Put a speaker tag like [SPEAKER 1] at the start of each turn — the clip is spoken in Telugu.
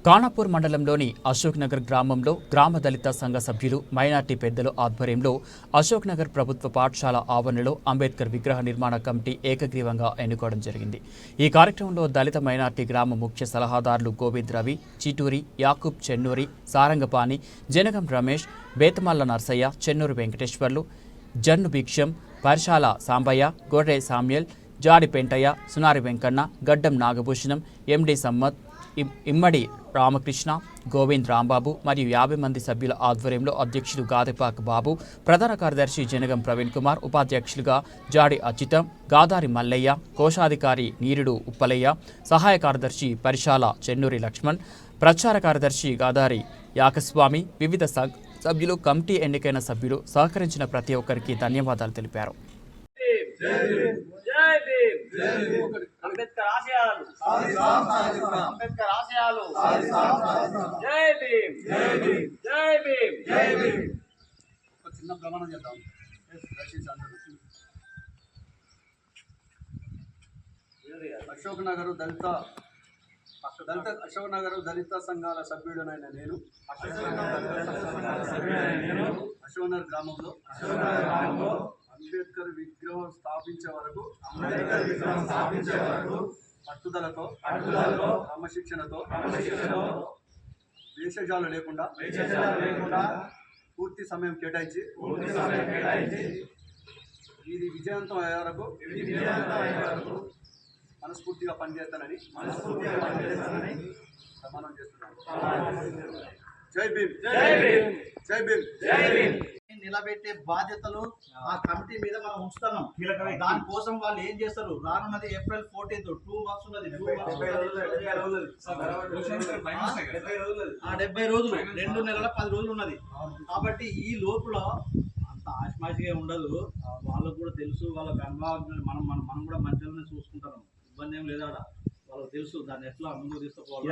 [SPEAKER 1] ఖానాపూర్ మండలంలోని అశోక్ నగర్ గ్రామంలో గ్రామ దళిత సంఘ సభ్యులు మైనార్టీ పెద్దల ఆధ్వర్యంలో అశోక్ నగర్ ప్రభుత్వ పాఠశాల ఆవరణలో అంబేద్కర్ విగ్రహ నిర్మాణ కమిటీ ఏకగ్రీవంగా ఎన్నుకోవడం జరిగింది. ఈ కార్యక్రమంలో దళిత మైనార్టీ గ్రామ ముఖ్య సలహాదారులు గోవింద్ రవి, చిటూరి, యాకూబ్, చెన్నూరి, సారంగపాణి, జనగం రమేష్, బేతమల్ల నర్సయ్య, చెన్నూరు వెంకటేశ్వర్లు, జన్ను భిక్షం, పరిశాల సాంబయ్య, గొర్రె సామ్యల్, జాడి పెంటయ్య, సునారి వెంకన్న, గడ్డం నాగభూషణం, ఎండి సమ్మత్, ఇమ్మడి రామకృష్ణ, గోవింద్ రాంబాబు మరియు 50 మంది సభ్యుల ఆధ్వర్యంలో అధ్యక్షులు గాదెపాక బాబు, ప్రధాన కార్యదర్శి జనగం ప్రవీణ్ కుమార్, ఉపాధ్యక్షులుగా జాడి అచ్యుతం, గాదారి మల్లయ్య, కోశాధికారి నీరుడు ఉప్పలయ్య, సహాయ కార్యదర్శి పరిశాల చెన్నూరి లక్ష్మణ్, ప్రచార కార్యదర్శి గాదారి యాకస్వామి, వివిధ సభ్యులు, కమిటీ ఎన్నికైన సభ్యులు సహకరించిన ప్రతి ఒక్కరికి ధన్యవాదాలు తెలిపారు.
[SPEAKER 2] అంబేద్కర్ ఆశయాలు అంబేద్కర్ ఆశయాలు జై భీమ్ జై భీమ్ జై భీమ్ జై భీమ్.
[SPEAKER 3] ఒక చిన్న ప్రమాణం చేద్దాం. అశోక్ నగర్ దళిత సంఘాల సభ్యుడనైన నేను అశోక్ నగర్ గ్రామంలో అంబేద్కర్ విగ్రహం స్థాపించే వరకు పట్టుదలతో క్రమశిక్షణతో వేషజాలు లేకుండా పూర్తి సమయం కేటాయించి ఇది విజయవంతం అయ్యే వరకు మనస్ఫూర్తిగా పనిచేస్తానని ప్రమాణం చేస్తున్నాను. జై భీమ్ జై భీమ్ జై భీమ్ జై భీమ్.
[SPEAKER 4] నిలబెట్టే బాధ్యతలు ఆ కమిటీ మీద మనం ఉంచుతున్నాం. దానికోసం వాళ్ళు ఏం చేస్తారు, రానున్నది April 14th 2 months ఉన్నది. 70 రోజులు 2 నెలల 10 రోజులు ఉన్నది. కాబట్టి ఈ లోపల అంత ఆశమాషిగా ఉండదు. వాళ్ళకు కూడా తెలుసు, వాళ్ళకి అనుభవం, మనం కూడా మంచిగానే చూసుకుంటాం, ఇబ్బంది ఏం లేదా, వాళ్ళకి తెలుసు దాన్ని ఎట్లా ముందుకు తీసుకుపోవాలి.